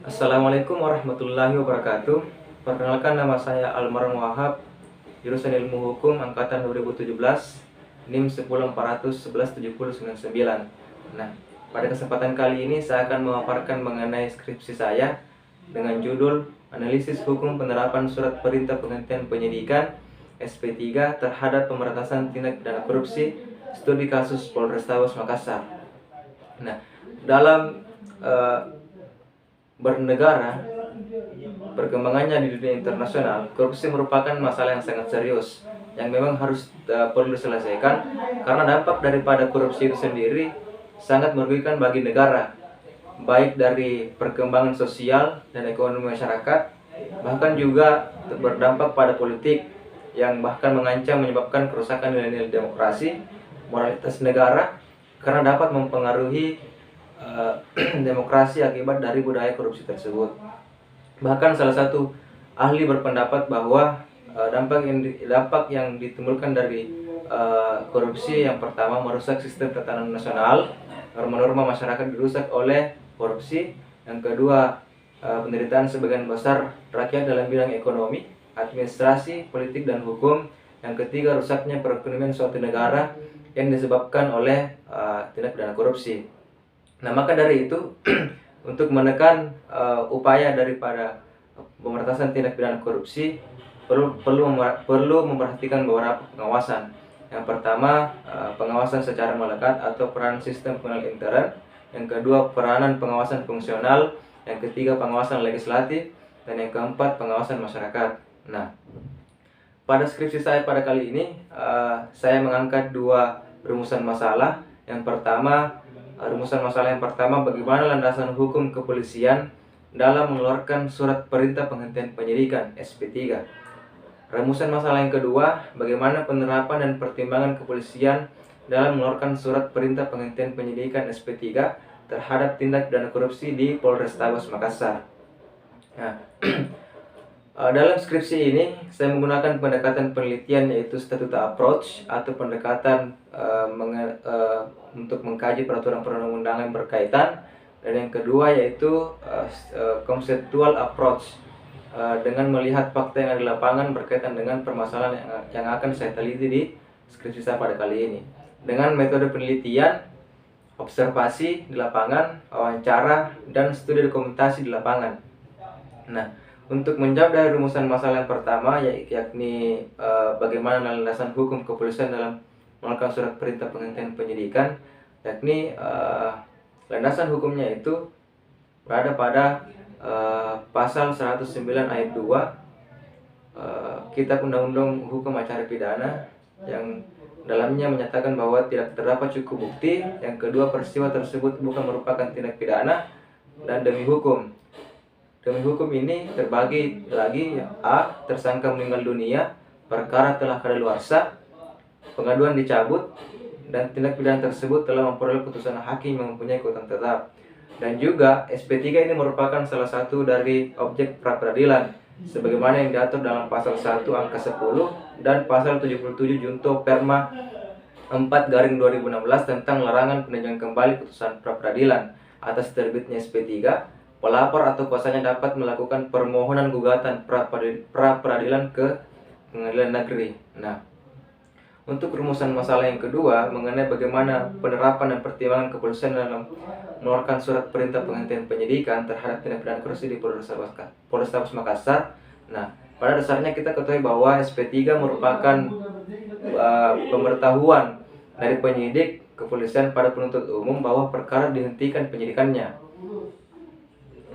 Assalamualaikum warahmatullahi wabarakatuh. Perkenalkan, nama saya Almarhum Wahab, jurusan Ilmu Hukum angkatan 2017, NIM 10.411.7099. Nah, pada kesempatan kali ini saya akan memaparkan mengenai skripsi saya dengan judul Analisis Hukum Penerapan Surat Perintah Penghentian Penyidikan SP3 terhadap Pemberantasan Tindak Pidana Korupsi, Studi Kasus Polrestabes Makassar. Nah, dalam bernegara, perkembangannya di dunia internasional, korupsi merupakan masalah yang sangat serius yang memang harus perlu diselesaikan, karena dampak daripada korupsi itu sendiri sangat merugikan bagi negara, baik dari perkembangan sosial dan ekonomi masyarakat, bahkan juga berdampak pada politik yang bahkan mengancam menyebabkan kerusakan nilai-nilai demokrasi, moralitas negara, karena dapat mempengaruhi demokrasi akibat dari budaya korupsi tersebut. Bahkan salah satu ahli berpendapat bahwa dampak yang ditimbulkan dari korupsi, yang pertama merusak sistem tatanan nasional, norma-norma masyarakat dirusak oleh korupsi. Yang kedua, penderitaan sebagian besar rakyat dalam bidang ekonomi, administrasi, politik, dan hukum. Yang ketiga, rusaknya perekonomian suatu negara yang disebabkan oleh tindak pidana korupsi. Nah, maka dari itu untuk menekan upaya daripada pemberantasan tindak pidana korupsi perlu memperhatikan beberapa pengawasan. Yang pertama, pengawasan secara melekat atau peran sistem pengawas intern. Yang kedua, peranan pengawasan fungsional. Yang ketiga, pengawasan legislatif. Dan yang keempat, pengawasan masyarakat. Nah, pada skripsi saya pada kali ini, saya mengangkat dua rumusan masalah. Yang pertama, rumusan masalah yang pertama, bagaimana landasan hukum kepolisian dalam mengeluarkan surat perintah penghentian penyidikan SP3. Rumusan masalah yang kedua, bagaimana penerapan dan pertimbangan kepolisian dalam mengeluarkan surat perintah penghentian penyidikan SP3 terhadap tindak pidana korupsi di Polrestabes Makassar. Nah, dalam skripsi ini saya menggunakan pendekatan penelitian, yaitu statuta approach atau pendekatan untuk mengkaji peraturan perundang-undangan yang berkaitan. Dan yang kedua yaitu conceptual approach, dengan melihat fakta yang ada di lapangan berkaitan dengan permasalahan yang akan saya teliti di skripsi saya pada kali ini. Dengan metode penelitian, observasi di lapangan, wawancara, dan studi dokumentasi di lapangan. Nah, untuk menjawab dari rumusan masalah yang pertama, yakni bagaimana landasan hukum kepolisian dalam mengeluarkan surat perintah penghentian penyidikan, yakni landasan hukumnya itu berada pada pasal 109 ayat 2 Kitab Undang-Undang Hukum Acara Pidana, yang dalamnya menyatakan bahwa tidak terdapat cukup bukti. Yang kedua, peristiwa tersebut bukan merupakan tindak pidana, dan demi hukum. Demi hukum ini terbagi lagi: A. Tersangka meninggal dunia, perkara telah kadaluarsa, pengaduan dicabut, dan tindak pidana tersebut telah memperoleh putusan hakim yang mempunyai kekuatan tetap. Dan juga SP3 ini merupakan salah satu dari objek pra-peradilan sebagaimana yang diatur dalam pasal 1 angka 10 dan pasal 77 Junto Perma 4/2016 tentang larangan peninjauan kembali putusan pra-peradilan. Atas terbitnya SP3, pelapor atau kuasanya dapat melakukan permohonan gugatan pra-peradilan ke pengadilan negeri. Nah, untuk rumusan masalah yang kedua mengenai bagaimana penerapan dan pertimbangan kepolisian dalam mengeluarkan surat perintah penghentian penyidikan terhadap tindak pidana korupsi di Polrestabes Makassar. Nah, pada dasarnya kita ketahui bahwa SP3 merupakan pemberitahuan dari penyidik kepolisian pada penuntut umum bahwa perkara dihentikan penyidikannya.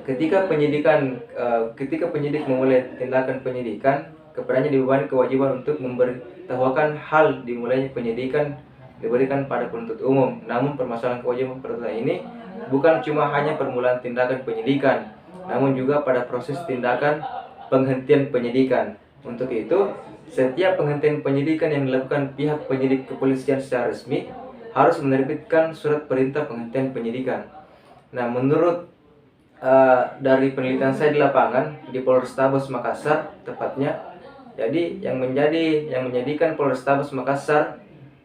Ketika penyidik memulai tindakan penyidikan, kepadanya dibebani kewajiban untuk memberitahukan hal dimulainya penyidikan diberikan pada penuntut umum. Namun permasalahan kewajiban penuntut ini bukan cuma hanya permulaan tindakan penyidikan, namun juga pada proses tindakan penghentian penyidikan. Untuk itu, setiap penghentian penyidikan yang dilakukan pihak penyidik kepolisian secara resmi harus menerbitkan surat perintah penghentian penyidikan. Nah, menurut dari penelitian saya di lapangan di Polrestabes Makassar tepatnya, jadi yang menjadikan Polrestabes Makassar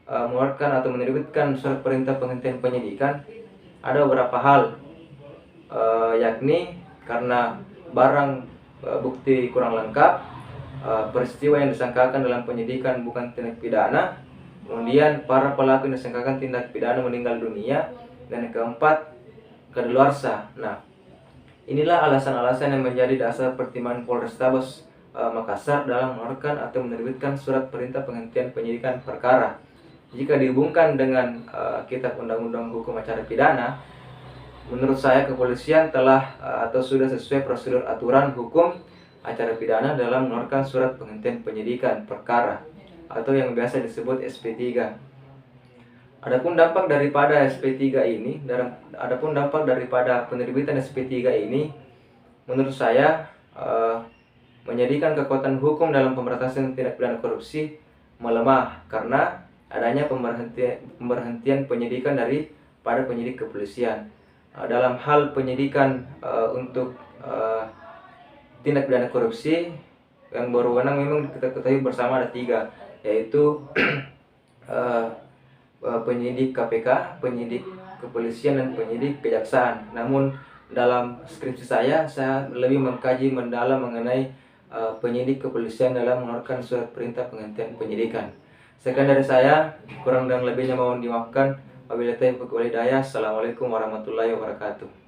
mengeluarkan atau menerbitkan surat perintah penghentian penyidikan ada beberapa hal, yakni karena barang bukti kurang lengkap, peristiwa yang disangkakan dalam penyidikan bukan tindak pidana, kemudian para pelaku yang disangkakan tindak pidana meninggal dunia, dan yang keempat, kadaluarsa. Nah, inilah alasan-alasan yang menjadi dasar pertimbangan Polrestabes Makassar dalam mengeluarkan atau menerbitkan surat perintah penghentian penyidikan perkara. Jika dihubungkan dengan Kitab Undang-Undang Hukum Acara Pidana, menurut saya kepolisian telah atau sudah sesuai prosedur aturan hukum acara pidana dalam mengeluarkan surat penghentian penyidikan perkara atau yang biasa disebut SP3. Adapun dampak daripada SP3 ini, adapun dampak daripada penerbitan SP3 ini, menurut saya menjadikan kekuatan hukum dalam pemberantasan tindak pidana korupsi melemah karena adanya pemberhentian penyidikan pada penyidik kepolisian. Dalam hal penyidikan untuk tindak pidana korupsi yang berwenang memang kita ketahui bersama ada 3, yaitu penyidik KPK, penyidik kepolisian, dan penyidik kejaksaan. Namun dalam skripsi saya lebih mengkaji mendalam mengenai penyidik kepolisian dalam mengeluarkan surat perintah penghentian penyidikan. Sekian dari saya, kurang dan lebihnya mohon dimaafkan. Wabillahi taufiq wal hidayah. Assalamualaikum warahmatullahi wabarakatuh.